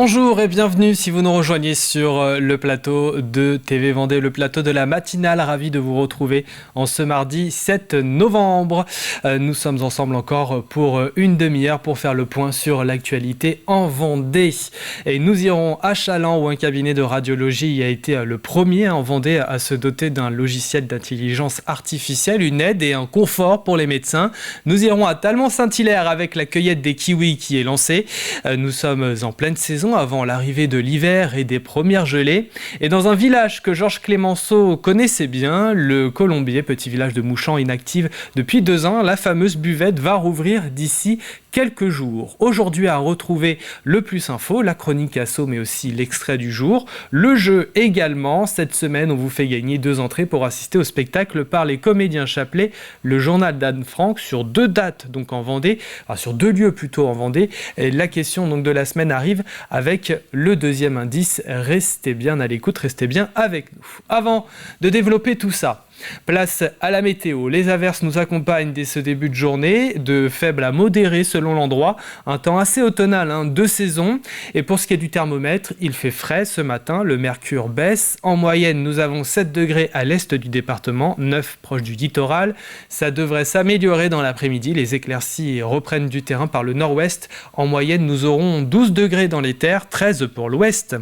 Bonjour et bienvenue si vous nous rejoignez sur le plateau de TV Vendée, le plateau de la matinale. Ravi de vous retrouver en ce mardi 7 novembre. Nous sommes ensemble encore pour une demi-heure pour faire le point sur l'actualité en Vendée. Et nous irons à Chaland où un cabinet de radiologie a été le premier en Vendée à se doter d'un logiciel d'intelligence artificielle, une aide et un confort pour les médecins. Nous irons à Talmont-Saint-Hilaire avec la cueillette des kiwis qui est lancée. Nous sommes en pleine saison avant l'arrivée de l'hiver et des premières gelées. Et dans un village que Georges Clémenceau connaissait bien, le Colombier, petit village de Mouchamp inactive depuis 2 ans, la fameuse buvette va rouvrir d'ici quelques jours. Aujourd'hui à retrouver le Plus Info, la chronique asso mais aussi l'extrait du jour. Le jeu également. Cette semaine, on vous fait gagner 2 entrées pour assister au spectacle par les comédiens Chaplet, le journal d'Anne Frank sur 2 dates donc en Vendée, sur 2 lieux plutôt en Vendée. Et la question donc de la semaine arrive avec le deuxième indice. Restez bien à l'écoute, restez bien avec nous. Avant de développer tout ça, place à la météo. Les averses nous accompagnent dès ce début de journée, de faible à modéré selon l'endroit. Un temps assez automnal, de saison. Et pour ce qui est du thermomètre, il fait frais ce matin. Le mercure baisse. En moyenne, nous avons 7 degrés à l'est du département, 9 proche du littoral. Ça devrait s'améliorer dans l'après-midi. Les éclaircies reprennent du terrain par le nord-ouest. En moyenne, nous aurons 12 degrés dans les terres, 13 pour l'ouest.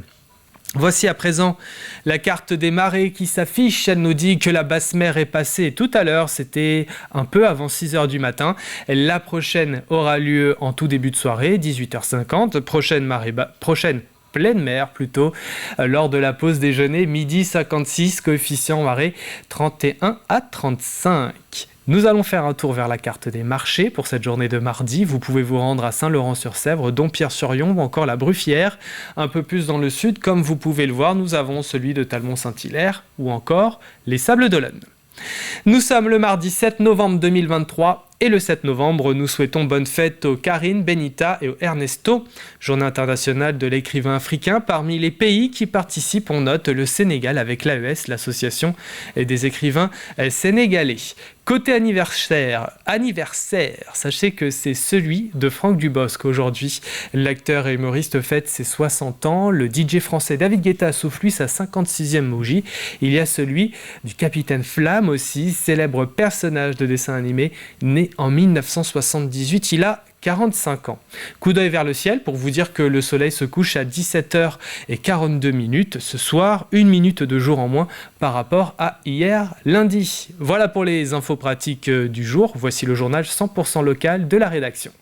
Voici à présent la carte des marées qui s'affiche. Elle nous dit que la basse mer est passée tout à l'heure. C'était un peu avant 6h du matin. La prochaine aura lieu en tout début de soirée, 18h50. Prochaine pleine mer plutôt, lors de la pause déjeuner, midi 56, coefficient marée 31 à 35. Nous allons faire un tour vers la carte des marchés pour cette journée de mardi. Vous pouvez vous rendre à Saint-Laurent-sur-Sèvre, Dompierre-sur-Yon ou encore la Bruffière. Un peu plus dans le sud, comme vous pouvez le voir, nous avons celui de Talmont-Saint-Hilaire ou encore les Sables d'Olonne. Nous sommes le mardi 7 novembre 2023 et le 7 novembre, nous souhaitons bonne fête aux Karine, Benita et aux Ernesto. Journée internationale de l'écrivain africain. Parmi les pays qui participent, on note le Sénégal avec l'AES, l'association des écrivains sénégalais. Côté anniversaire, sachez que c'est celui de Franck Dubosc aujourd'hui. L'acteur et humoriste fête ses 60 ans. Le DJ français David Guetta souffle lui sa 56e bougie. Il y a celui du Capitaine Flamme aussi, célèbre personnage de dessin animé, né en 1978. Il a 45 ans. Coup d'œil vers le ciel pour vous dire que le soleil se couche à 17h42 ce soir, 1 minute de jour en moins par rapport à hier lundi. Voilà pour les infos pratiques du jour. Voici le journal 100% local de la rédaction.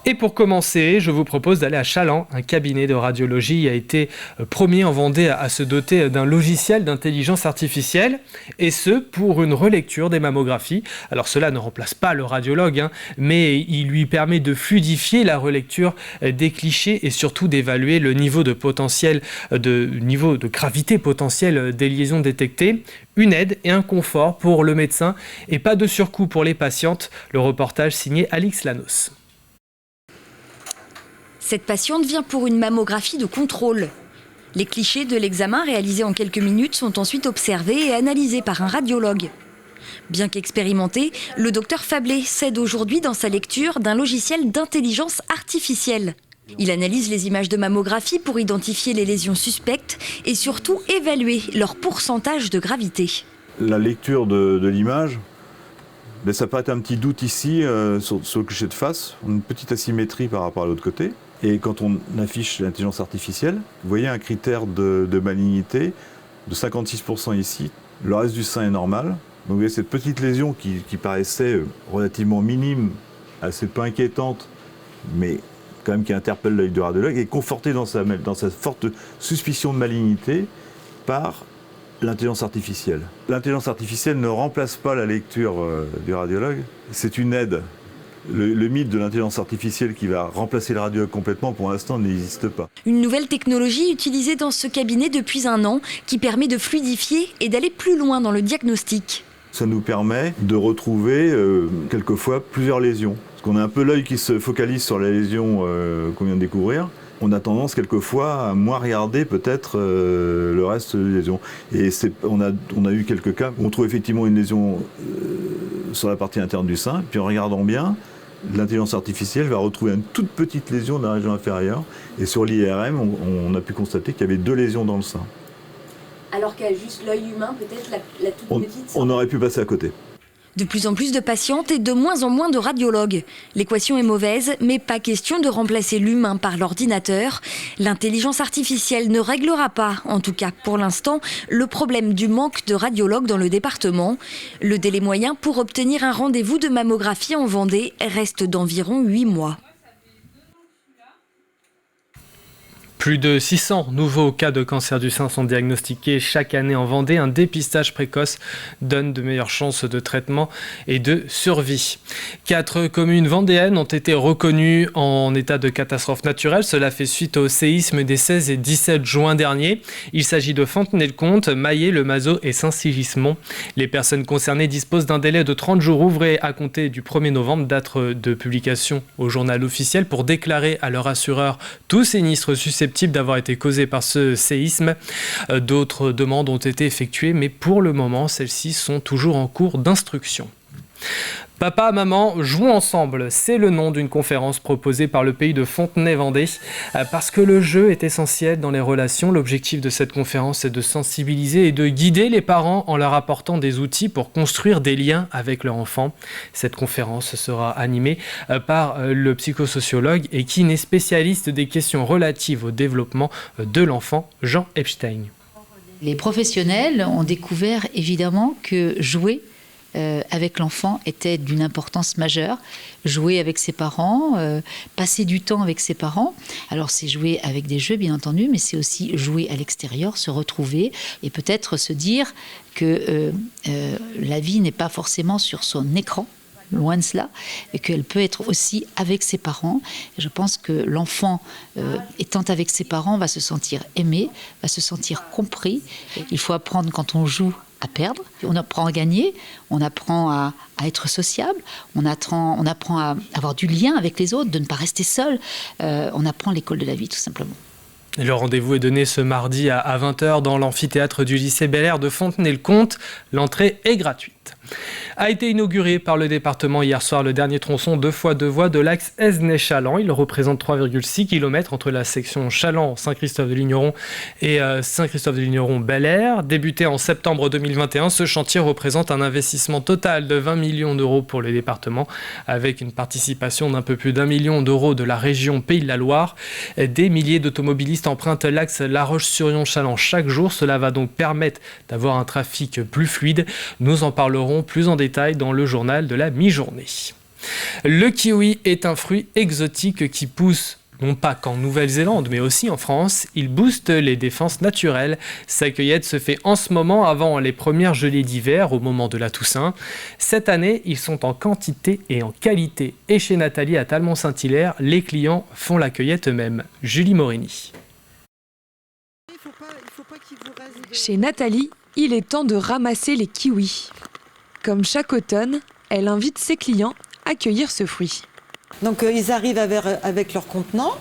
Et pour commencer, je vous propose d'aller à Chaland. Un cabinet de radiologie a été premier en Vendée à se doter d'un logiciel d'intelligence artificielle, et ce pour une relecture des mammographies. Alors cela ne remplace pas le radiologue, mais il lui permet de fluidifier la relecture des clichés et surtout d'évaluer le niveau de gravité potentielle des liaisons détectées. Une aide et un confort pour le médecin et pas de surcoût pour les patientes. Le reportage signé Alix Lanos. Cette patiente vient pour une mammographie de contrôle. Les clichés de l'examen réalisé en quelques minutes sont ensuite observés et analysés par un radiologue. Bien qu'expérimenté, le docteur Fablé s'aide aujourd'hui dans sa lecture d'un logiciel d'intelligence artificielle. Il analyse les images de mammographie pour identifier les lésions suspectes et surtout évaluer leur pourcentage de gravité. La lecture de l'image, ça peut être un petit doute ici sur le cliché de face, une petite asymétrie par rapport à l'autre côté. Et quand on affiche l'intelligence artificielle, vous voyez un critère de malignité de 56% ici. Le reste du sein est normal. Donc vous voyez cette petite lésion qui paraissait relativement minime, assez peu inquiétante, mais quand même qui interpelle l'œil du radiologue, est confortée dans sa forte suspicion de malignité par l'intelligence artificielle. L'intelligence artificielle ne remplace pas la lecture du radiologue, c'est une aide. Le mythe de l'intelligence artificielle qui va remplacer le radiologue complètement, pour l'instant, n'existe pas. Une nouvelle technologie utilisée dans ce cabinet depuis 1 an qui permet de fluidifier et d'aller plus loin dans le diagnostic. Ça nous permet de retrouver quelquefois plusieurs lésions. Parce qu'on a un peu l'œil qui se focalise sur la lésion qu'on vient de découvrir. On a tendance quelquefois à moins regarder peut-être le reste des lésions. Et on a eu quelques cas où on trouve effectivement une lésion sur la partie interne du sein. Puis en regardant bien, l'intelligence artificielle va retrouver une toute petite lésion dans la région inférieure. Et sur l'IRM, on a pu constater qu'il y avait 2 lésions dans le sein. Alors qu'à juste l'œil humain, peut-être la toute petite... On aurait pu passer à côté. De plus en plus de patientes et de moins en moins de radiologues. L'équation est mauvaise, mais pas question de remplacer l'humain par l'ordinateur. L'intelligence artificielle ne réglera pas, en tout cas pour l'instant, le problème du manque de radiologues dans le département. Le délai moyen pour obtenir un rendez-vous de mammographie en Vendée reste d'environ 8 mois. Plus de 600 nouveaux cas de cancer du sein sont diagnostiqués chaque année en Vendée. Un dépistage précoce donne de meilleures chances de traitement et de survie. 4 communes vendéennes ont été reconnues en état de catastrophe naturelle. Cela fait suite au séisme des 16 et 17 juin dernier. Il s'agit de Fontenay-le-Comte, Maillé, Le Mazo et Saint-Sigismond. Les personnes concernées disposent d'un délai de 30 jours ouvrés à compter du 1er novembre, date de publication au journal officiel, pour déclarer à leur assureur tout sinistre susceptible d'avoir été causé par ce séisme. D'autres demandes ont été effectuées, mais pour le moment, celles-ci sont toujours en cours d'instruction. Papa, maman, jouons ensemble. C'est le nom d'une conférence proposée par le pays de Fontenay-Vendée. Parce que le jeu est essentiel dans les relations, l'objectif de cette conférence est de sensibiliser et de guider les parents en leur apportant des outils pour construire des liens avec leur enfant. Cette conférence sera animée par le psychosociologue et kiné spécialiste des questions relatives au développement de l'enfant, Jean Epstein. Les professionnels ont découvert évidemment que jouer avec l'enfant était d'une importance majeure. Jouer avec ses parents, passer du temps avec ses parents. Alors c'est jouer avec des jeux bien entendu, mais c'est aussi jouer à l'extérieur, se retrouver et peut-être se dire que la vie n'est pas forcément sur son écran. Loin de cela, et qu'elle peut être aussi avec ses parents. Et je pense que l'enfant, étant avec ses parents, va se sentir aimé, va se sentir compris. Il faut apprendre quand on joue à perdre, on apprend à gagner, on apprend à être sociable, on apprend à avoir du lien avec les autres, de ne pas rester seul. On apprend l'école de la vie, tout simplement. Et le rendez-vous est donné ce mardi à 20h dans l'amphithéâtre du lycée Bel Air de Fontenay-le-Comte. L'entrée est gratuite. A été inauguré par le département hier soir le dernier tronçon 2x2 voies de l'axe Esnay-Chaland. Il représente 3,6 km entre la section Chaland-Saint-Christophe-de-Ligneron et Saint-Christophe-de-Ligneron-Bel Air. Débuté en septembre 2021, ce chantier représente un investissement total de 20 millions d'euros pour le département, avec une participation d'un peu plus d'1 million d'euros de la région Pays de la Loire. Des milliers d'automobilistes empruntent l'axe La Roche-sur-Yon-Chaland chaque jour. Cela va donc permettre d'avoir un trafic plus fluide. Nous en parlerons plus en détail dans le journal de la mi-journée. Le kiwi est un fruit exotique qui pousse non pas qu'en Nouvelle-Zélande, mais aussi en France. Il booste les défenses naturelles. Sa cueillette se fait en ce moment avant les premières gelées d'hiver, au moment de la Toussaint. Cette année, ils sont en quantité et en qualité. Et chez Nathalie à Talmont-Saint-Hilaire, les clients font la cueillette eux-mêmes. Julie Morini. Chez Nathalie, il est temps de ramasser les kiwis. Comme chaque automne, elle invite ses clients à cueillir ce fruit. Donc ils arrivent avec leur contenant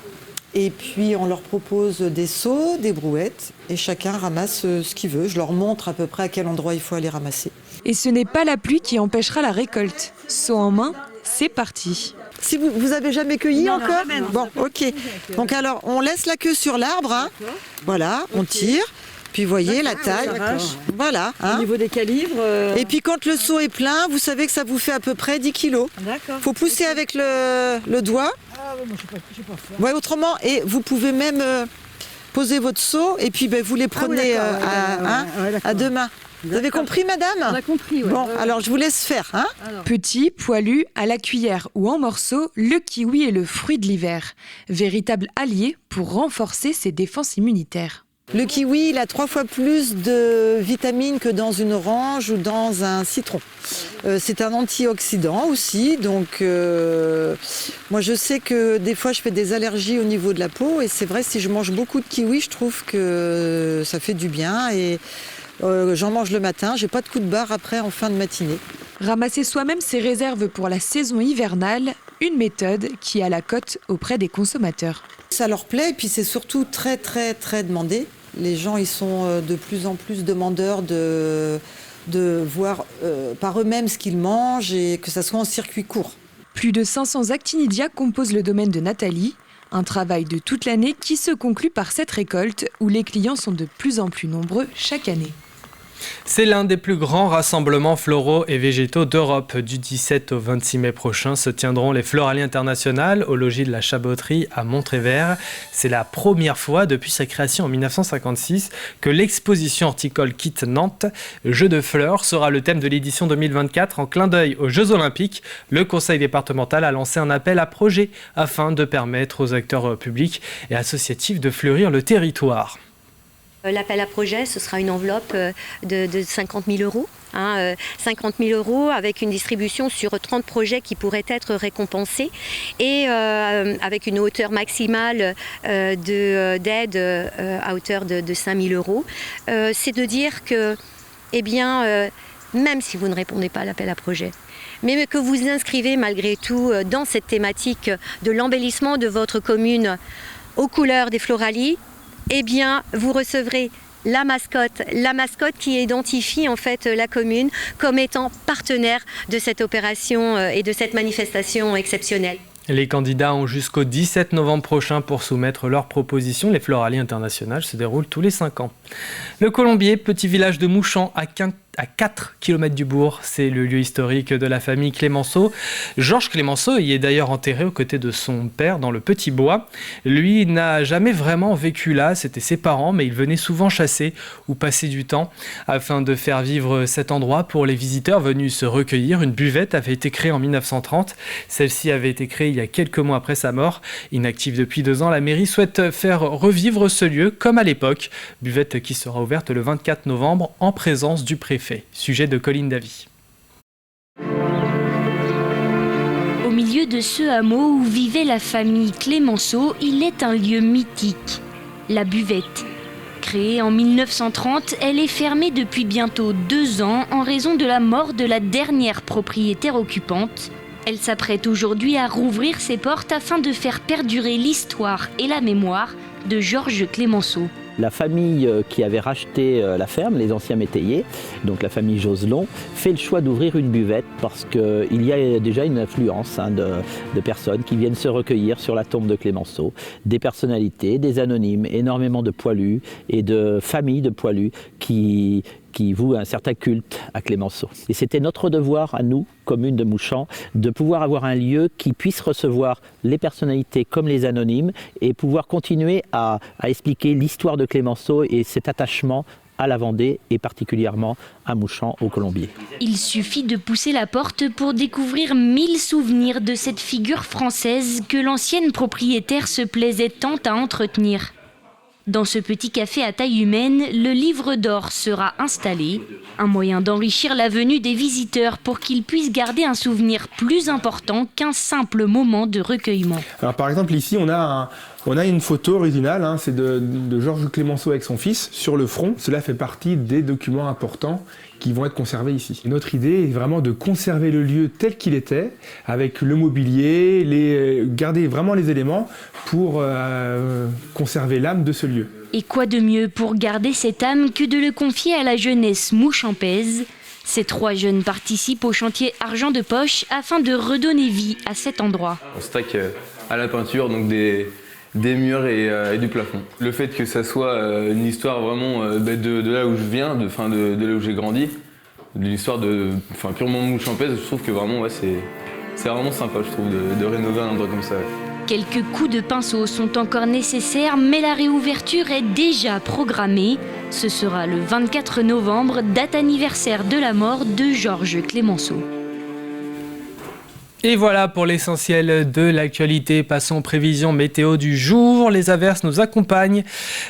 et puis on leur propose des seaux, des brouettes et chacun ramasse ce qu'il veut. Je leur montre à peu près à quel endroit il faut aller ramasser. Et ce n'est pas la pluie qui empêchera la récolte. Seau en main, c'est parti. Si vous avez jamais cueilli non, encore jamais, non. Bon, ok. Donc alors on laisse la queue sur l'arbre, hein. Voilà, on tire. Puis vous voyez la taille, voilà. Hein. Au niveau des calibres... Et puis quand le seau est plein, vous savez que ça vous fait à peu près 10 kilos. D'accord. Faut pousser avec le doigt. Ah ouais, moi je sais pas faire. Ouais, autrement, et vous pouvez même poser votre seau et puis vous les prenez à deux mains. Vous avez compris, madame ? On a compris, ouais. Bon, alors je vous laisse faire. Hein. Petit, poilu, à la cuillère ou en morceaux, le kiwi est le fruit de l'hiver. Véritable allié pour renforcer ses défenses immunitaires. Le kiwi, il a 3 fois plus de vitamines que dans une orange ou dans un citron. C'est un antioxydant aussi, donc moi je sais que des fois je fais des allergies au niveau de la peau et c'est vrai si je mange beaucoup de kiwi, je trouve que ça fait du bien et j'en mange le matin, j'ai pas de coup de barre après en fin de matinée. Ramasser soi-même ses réserves pour la saison hivernale, une méthode qui a la cote auprès des consommateurs. Ça leur plaît et puis c'est surtout très très très demandé. Les gens ils sont de plus en plus demandeurs de de voir par eux-mêmes ce qu'ils mangent et que ça soit en circuit court. Plus de 500 actinidia composent le domaine de Nathalie. Un travail de toute l'année qui se conclut par cette récolte où les clients sont de plus en plus nombreux chaque année. C'est l'un des plus grands rassemblements floraux et végétaux d'Europe. Du 17 au 26 mai prochain se tiendront les Floralies internationales au logis de la Chaboterie à Montrévert. C'est la première fois depuis sa création en 1956 que l'exposition horticole quitte Nantes. Jeux de fleurs sera le thème de l'édition 2024. En clin d'œil aux Jeux Olympiques, le conseil départemental a lancé un appel à projets afin de permettre aux acteurs publics et associatifs de fleurir le territoire. L'appel à projet, ce sera une enveloppe de 50 000 euros. 50 000 euros avec une distribution sur 30 projets qui pourraient être récompensés et avec une hauteur maximale d'aide à hauteur de 5 000 euros. C'est de dire que, même si vous ne répondez pas à l'appel à projet, mais que vous vous inscrivez malgré tout dans cette thématique de l'embellissement de votre commune aux couleurs des Floralies, vous recevrez la mascotte qui identifie en fait la commune comme étant partenaire de cette opération et de cette manifestation exceptionnelle. Les candidats ont jusqu'au 17 novembre prochain pour soumettre leurs propositions. Les Floralies internationales se déroulent tous les 5 ans. Le Colombier, petit village de Mouchamps, à 4 km du bourg. C'est le lieu historique de la famille Clémenceau. Georges Clémenceau y est d'ailleurs enterré aux côtés de son père dans le Petit Bois. Lui n'a jamais vraiment vécu là, c'était ses parents, mais il venait souvent chasser ou passer du temps. Afin de faire vivre cet endroit pour les visiteurs venus se recueillir, une buvette avait été créée en 1930. Celle-ci avait été créée il y a quelques mois après sa mort. Inactive depuis 2 ans, la mairie souhaite faire revivre ce lieu comme à l'époque. Buvette qui sera ouverte le 24 novembre en présence du préfet. Sujet de Colline Davy. Au milieu de ce hameau où vivait la famille Clémenceau, il est un lieu mythique, la buvette. Créée en 1930, elle est fermée depuis bientôt 2 ans en raison de la mort de la dernière propriétaire occupante. Elle s'apprête aujourd'hui à rouvrir ses portes afin de faire perdurer l'histoire et la mémoire de Georges Clémenceau. La famille qui avait racheté la ferme, les anciens métayers, donc la famille Joselon, fait le choix d'ouvrir une buvette parce qu'il y a déjà une affluence de personnes qui viennent se recueillir sur la tombe de Clémenceau. Des personnalités, des anonymes, énormément de poilus et de familles de poilus qui vouent un certain culte à Clémenceau. Et c'était notre devoir à nous, commune de Mouchamps, de pouvoir avoir un lieu qui puisse recevoir les personnalités comme les anonymes et pouvoir continuer à expliquer l'histoire de Clémenceau et cet attachement à la Vendée et particulièrement à Mouchamps au Colombier. Il suffit de pousser la porte pour découvrir 1000 souvenirs de cette figure française que l'ancienne propriétaire se plaisait tant à entretenir. Dans ce petit café à taille humaine, le livre d'or sera installé, un moyen d'enrichir la venue des visiteurs pour qu'ils puissent garder un souvenir plus important qu'un simple moment de recueillement. Alors par exemple ici on a une photo originale, c'est de Georges Clémenceau avec son fils sur le front. Cela fait partie des documents importants qui vont être conservés ici. Notre idée est vraiment de conserver le lieu tel qu'il était, avec le mobilier, garder vraiment les éléments pour conserver l'âme de ce lieu. Et quoi de mieux pour garder cette âme que de le confier à la jeunesse mouchampaise ? Ces 3 jeunes participent au chantier Argent de Poche afin de redonner vie à cet endroit. On stack à la peinture donc des murs et du plafond. Le fait que ça soit une histoire vraiment de là où je viens, de là où j'ai grandi, d'une histoire purement mouchampaise, je trouve que vraiment c'est vraiment sympa je trouve de rénover un endroit comme ça. Quelques coups de pinceau sont encore nécessaires, mais la réouverture est déjà programmée. Ce sera le 24 novembre, date anniversaire de la mort de Georges Clémenceau. Et voilà pour l'essentiel de l'actualité. Passons aux prévisions météo du jour. Les averses nous accompagnent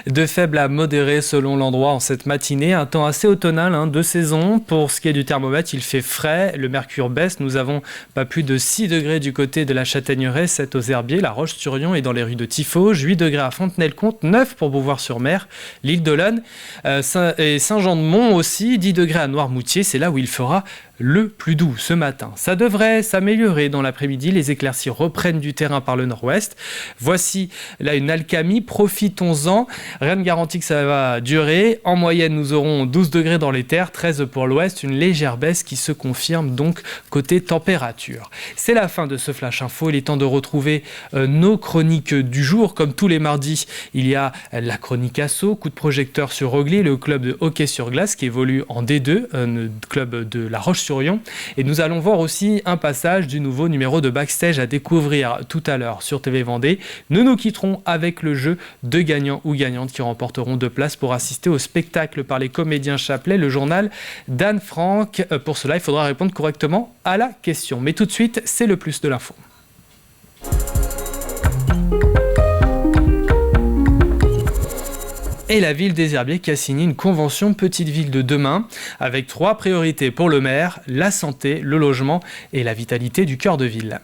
de faibles à modérés selon l'endroit en cette matinée. Un temps assez automnal de saison. Pour ce qui est du thermomètre, il fait frais. Le mercure baisse. Nous avons pas plus de 6 degrés du côté de la Châtaigneraie, 7 aux Herbiers, la Roche-sur-Yon et dans les rues de Tifauge, 8 degrés à Fontenay-le-Comte, 9 pour Beauvoir-sur-Mer, l'île d'Olonne et Saint-Jean-de-Mont aussi, 10 degrés à Noirmoutier. C'est là où il fera le plus doux ce matin. Ça devrait s'améliorer dans l'après-midi. Les éclaircies reprennent du terrain par le nord-ouest. Voici là une alcamie. Profitons-en. Rien ne garantit que ça va durer. En moyenne, nous aurons 12 degrés dans les terres, 13 pour l'ouest. Une légère baisse qui se confirme donc côté température. C'est la fin de ce Flash Info. Il est temps de retrouver nos chroniques du jour. Comme tous les mardis, il y a la chronique Asso, coup de projecteur sur Rogli, le club de hockey sur glace qui évolue en D2, le club de La Roche-sur-Yon. Et nous allons voir aussi un passage du nouveau numéro de Backstage à découvrir tout à l'heure sur TV Vendée. Nous nous quitterons avec le jeu de gagnants ou gagnantes qui remporteront 2 places pour assister au spectacle par les comédiens Chaplet, le journal d'Anne Frank. Pour cela, il faudra répondre correctement à la question. Mais tout de suite, c'est le plus de l'info. Et la ville des Herbiers qui a signé une convention Petite Ville de demain avec 3 priorités pour le maire, la santé, le logement et la vitalité du cœur de ville.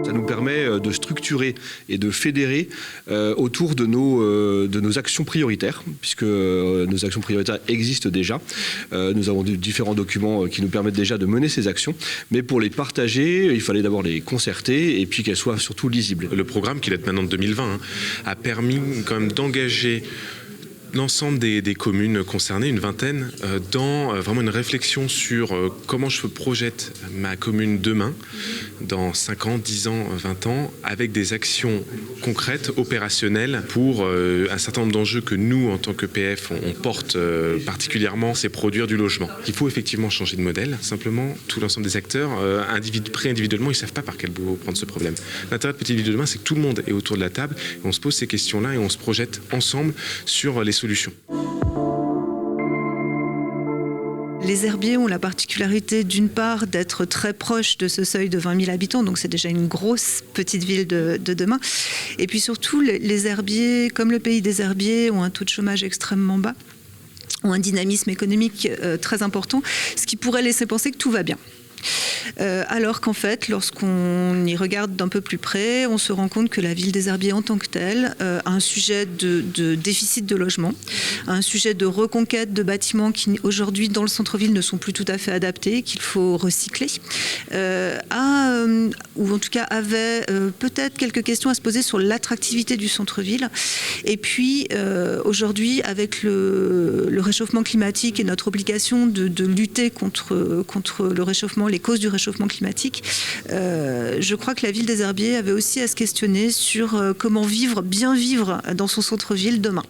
Ça nous permet de structurer et de fédérer autour de nos actions prioritaires, puisque nos actions prioritaires existent déjà. Nous avons différents documents qui nous permettent déjà de mener ces actions, mais pour les partager, il fallait d'abord les concerter et puis qu'elles soient surtout lisibles. Le programme qui date maintenant de 2020 a permis quand même d'engager l'ensemble des communes concernées, une vingtaine, dans vraiment une réflexion sur comment je projette ma commune demain, dans 5 ans, 10 ans, 20 ans, avec des actions concrètes, opérationnelles, pour un certain nombre d'enjeux que nous, en tant que PF, on porte particulièrement, c'est produire du logement. Il faut effectivement changer de modèle. Simplement, tout l'ensemble des acteurs, pris individuellement, ils ne savent pas par quel bout prendre ce problème. L'intérêt de Petite Ville de demain, c'est que tout le monde est autour de la table, et on se pose ces questions-là et on se projette ensemble sur les solutions. Les Herbiers ont la particularité d'une part d'être très proches de ce seuil de 20 000 habitants, donc c'est déjà une grosse petite ville de demain. Et puis surtout, les Herbiers, comme le pays des Herbiers, ont un taux de chômage extrêmement bas, ont un dynamisme économique très important, ce qui pourrait laisser penser que tout va bien. Alors qu'en fait, lorsqu'on y regarde d'un peu plus près, on se rend compte que la ville des Herbiers en tant que telle a un sujet de déficit de logement, un sujet de reconquête de bâtiments qui aujourd'hui dans le centre-ville ne sont plus tout à fait adaptés, qu'il faut recycler, ou en tout cas avait peut-être quelques questions à se poser sur l'attractivité du centre-ville. Et puis aujourd'hui, avec le réchauffement climatique et notre obligation de lutter contre le réchauffement, les causes du réchauffement climatique, je crois que la ville des Herbiers avait aussi à se questionner sur comment bien vivre dans son centre-ville demain.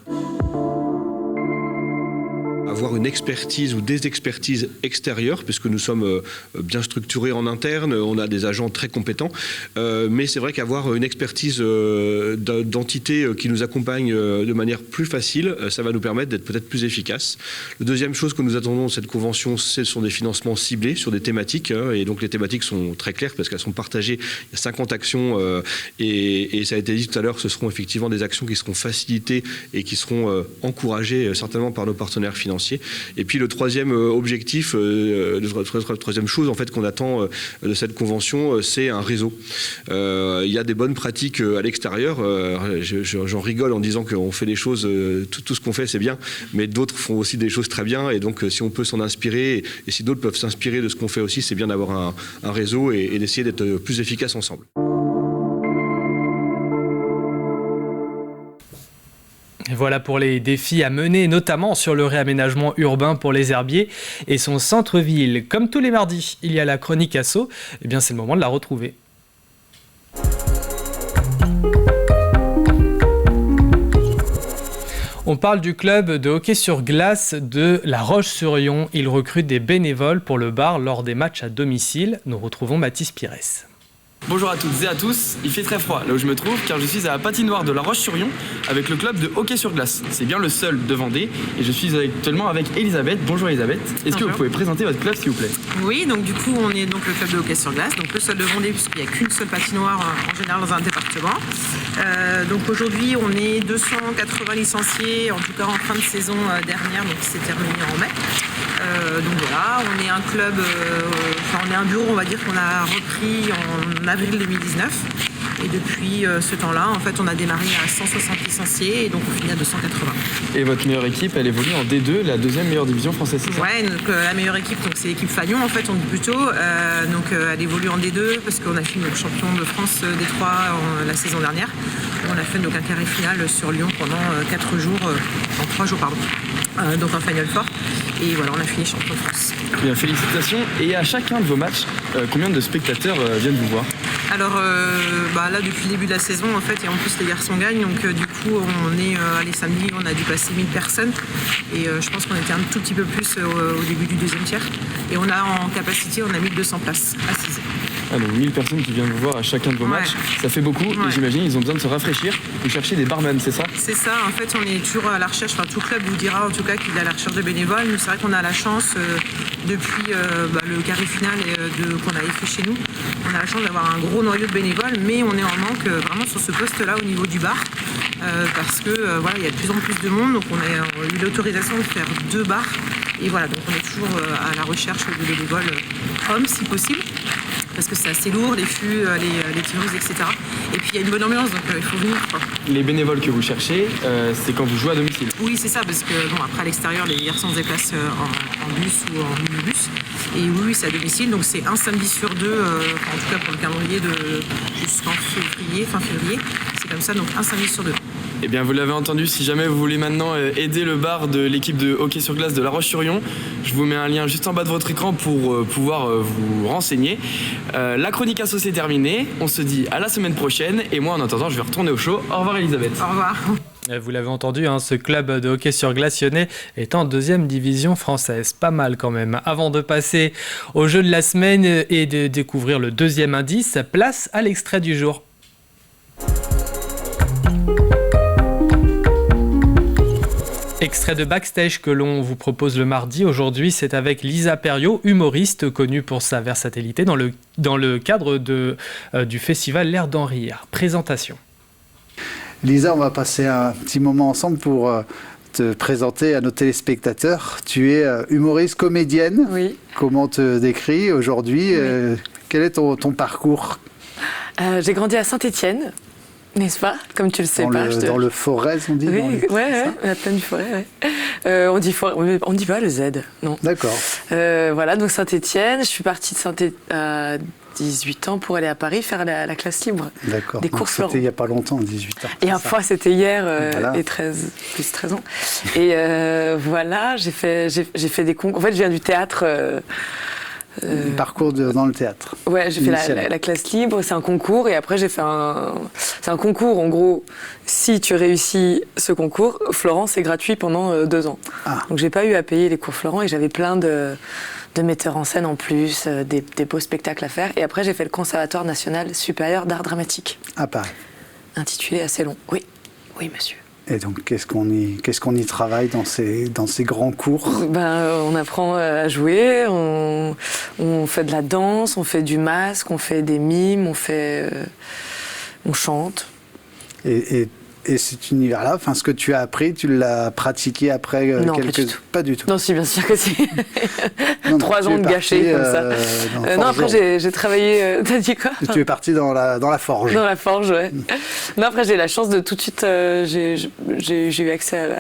Avoir une expertise ou des expertises extérieures, puisque nous sommes bien structurés en interne, on a des agents très compétents, mais c'est vrai qu'avoir une expertise d'entités qui nous accompagne de manière plus facile, ça va nous permettre d'être peut-être plus efficaces. La deuxième chose que nous attendons de cette convention, ce sont des financements ciblés sur des thématiques, et donc les thématiques sont très claires parce qu'elles sont partagées. Il y a 50 actions, et ça a été dit tout à l'heure, ce seront effectivement des actions qui seront facilitées et qui seront encouragées certainement par nos partenaires financiers. Et puis le troisième objectif, la troisième chose en fait qu'on attend de cette convention, c'est un réseau. Il y a des bonnes pratiques à l'extérieur. J'en rigole en disant qu'on fait des choses, tout ce qu'on fait c'est bien, mais d'autres font aussi des choses très bien. Et donc si on peut s'en inspirer, et si d'autres peuvent s'inspirer de ce qu'on fait aussi, c'est bien d'avoir un réseau et d'essayer d'être plus efficace ensemble. Et voilà pour les défis à mener, notamment sur le réaménagement urbain pour les Herbiers et son centre-ville. Comme tous les mardis, il y a la chronique Asso. Eh bien, c'est le moment de la retrouver. On parle du club de hockey sur glace de La Roche-sur-Yon. Il recrute des bénévoles pour le bar lors des matchs à domicile. Nous retrouvons Mathis Pires. Bonjour à toutes et à tous, il fait très froid là où je me trouve car je suis à la patinoire de La Roche-sur-Yon avec le club de hockey sur glace. C'est bien le seul de Vendée et je suis actuellement avec Elisabeth. Bonjour Elisabeth, est-ce que vous pouvez présenter votre club s'il vous plaît? Oui, donc du coup on est donc le club de hockey sur glace, donc le seul de Vendée puisqu'il n'y a qu'une seule patinoire en général dans un département. Donc aujourd'hui on est 280 licenciés, en tout cas en fin de saison dernière, donc qui s'est terminée en mai. Donc voilà, on est un club, on est un bureau, on va dire qu'on a repris en avril 2019. Et depuis ce temps-là, en fait, on a démarré à 160 licenciés et donc on finit à 280. Et votre meilleure équipe, elle évolue en D2, la deuxième meilleure division française, c'est ça? Ouais, donc la meilleure équipe, donc c'est l'équipe Fagnon, en fait, on dit plutôt. Elle évolue en D2 parce qu'on a fini donc, champion de France D3 la saison dernière. On a fait donc un carré final sur Lyon pendant 3 jours, donc un Final Four. Et voilà, on a fini champion de France. Bien, félicitations. Et à chacun de vos matchs, combien de spectateurs viennent vous voir? Alors là, depuis le début de la saison, en fait, et en plus les garçons gagnent, donc du coup, on est allé samedi, on a dû passer 1000 personnes. Et je pense qu'on était un tout petit peu plus au début du deuxième tiers. Et on a en capacité, on a 1200 places assises. Ah, donc 1000 personnes qui viennent vous voir à chacun de vos matchs, ça fait beaucoup. Et j'imagine ils ont besoin de se rafraîchir. Vous cherchez des barman, c'est ça? C'est ça, en fait on est toujours à la recherche, tout club vous dira en tout cas qu'il est à la recherche de bénévoles. Nous c'est vrai qu'on a la chance, depuis le carré final qu'on avait fait chez nous, on a la chance d'avoir un gros noyau de bénévoles, mais on est en manque vraiment sur ce poste-là au niveau du bar. Parce que il y a de plus en plus de monde, donc on a eu l'autorisation de faire 2 bars. Et voilà, donc on est toujours à la recherche de bénévoles hommes si possible. Parce que c'est assez lourd, les fûts, les tireuses, etc. Et puis il y a une bonne ambiance, donc il faut venir, quoi. Les bénévoles que vous cherchez, c'est quand vous jouez à domicile? Oui, c'est ça, parce que après à l'extérieur, les garçons se déplacent en bus ou en minibus. Et oui, c'est à domicile, donc c'est un samedi sur 2, en tout cas pour le calendrier jusqu'en fin février. C'est comme ça, donc un samedi sur 2. Eh bien, vous l'avez entendu, si jamais vous voulez maintenant aider le bar de l'équipe de hockey sur glace de La Roche-sur-Yon, je vous mets un lien juste en bas de votre écran pour pouvoir vous renseigner. La chronique asso c'est terminée, on se dit à la semaine prochaine et moi en attendant je vais retourner au show. Au revoir Elisabeth. Au revoir. Vous l'avez entendu, ce club de hockey sur glace lyonnais est en 2e division française. Pas mal quand même. Avant de passer au jeu de la semaine et de découvrir le 2e indice, place à l'extrait du jour. Extrait de Backstage que l'on vous propose le mardi. Aujourd'hui, c'est avec Lisa Perriot, humoriste connue pour sa versatilité dans le cadre du festival L'Air d'en rire. Présentation. Lisa, on va passer un petit moment ensemble pour te présenter à nos téléspectateurs. Tu es humoriste, comédienne. Oui. Comment te décris aujourd'hui? Quel est ton parcours? J'ai grandi à Saint-Étienne. N'est-ce pas? Comme tu le sais dans le Forez, on dit? Oui, la plaine du Forez, on dit Forez, on dit pas le Z, non. D'accord. Voilà, donc Saint-Étienne, je suis partie de Saint-Étienne à 18 ans pour aller à Paris faire la classe libre. D'accord. Des cours Florent. C'était il n'y a pas longtemps, 18 ans. Et après, c'était hier, et plus 13 ans. Et voilà, j'ai fait des concours. En fait, je viens du théâtre... Parcours dans le théâtre. Ouais, j'ai fait la classe libre, c'est un concours, et après j'ai fait c'est un concours, en gros, si tu réussis ce concours, Florent, c'est gratuit pendant 2 ans. Ah. Donc j'ai pas eu à payer les cours Florent, et j'avais plein de metteurs en scène en plus, des beaux spectacles à faire, et après j'ai fait le Conservatoire national supérieur d'art dramatique. À Paris. Intitulé Assez long. Oui, monsieur. Et donc, qu'est-ce qu'on y travaille dans ces grands cours? On apprend à jouer, on fait de la danse, on fait du masque, on fait des mimes, on chante. Et cet univers-là, ce que tu as appris, tu l'as pratiqué après non, pas du tout. Non, si, bien sûr que si. 3 ans de gâchés comme ça. Non, après j'ai travaillé... T'as dit quoi? Tu es parti dans la forge. Dans la forge, ouais. Non, après j'ai la chance de tout de suite... j'ai eu accès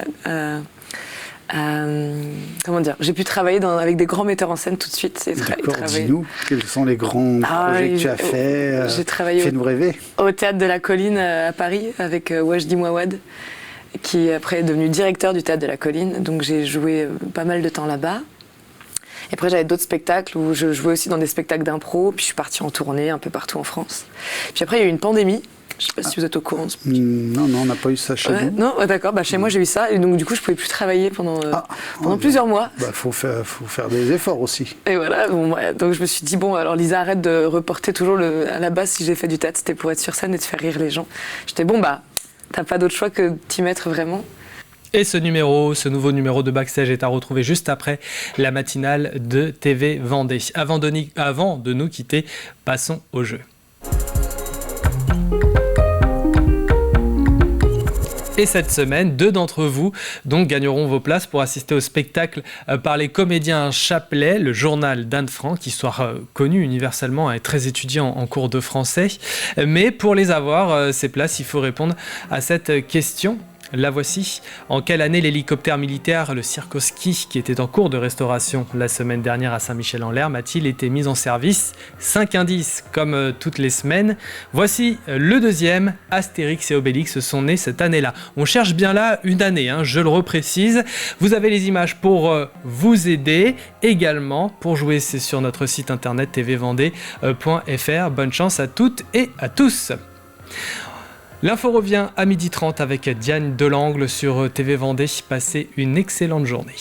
comment dire, j'ai pu travailler avec des grands metteurs en scène tout de suite. D'accord, dis-nous, quels sont les grands projets que tu as fait? J'ai travaillé fais-nous rêver. Au Théâtre de la Colline à Paris avec Wajdi Mouawad, qui après est devenu directeur du Théâtre de la Colline. Donc j'ai joué pas mal de temps là-bas. Et après j'avais d'autres spectacles où je jouais aussi dans des spectacles d'impro, puis je suis partie en tournée un peu partout en France. Puis après il y a eu une pandémie. Je ne sais pas si vous êtes au courant. Non, on n'a pas eu ça chez nous. Non, d'accord, chez moi j'ai eu ça, et donc du coup je ne pouvais plus travailler pendant plusieurs mois. Faut faire des efforts aussi. Et voilà, donc je me suis dit, alors Lisa, arrête de reporter toujours à la base, si j'ai fait du théâtre, c'était pour être sur scène et de faire rire les gens. J'étais t'as pas d'autre choix que d'y mettre vraiment. Et ce nouveau numéro de Backstage est à retrouver juste après la matinale de TV Vendée. Avant de nous quitter, passons au jeu. Et cette semaine, 2 d'entre vous donc gagneront vos places pour assister au spectacle par les comédiens Chapelet, le journal d'Anne Frank, histoire connue universellement et très étudiée en cours de français. Mais pour les avoir, ces places, il faut répondre à cette question. La voici. En quelle année l'hélicoptère militaire, le Sikorsky, qui était en cours de restauration la semaine dernière à Saint-Michel-en-Lerme, a-t-il été mis en service? 5 indices, comme toutes les semaines. Voici le deuxième. Astérix et Obélix sont nés cette année-là. On cherche bien là une année, je le reprécise. Vous avez les images pour vous aider. Également, pour jouer, c'est sur notre site internet tvvendée.fr. Bonne chance à toutes et à tous. L'info revient à 12h30 avec Diane Delangle sur TV Vendée. Passez une excellente journée.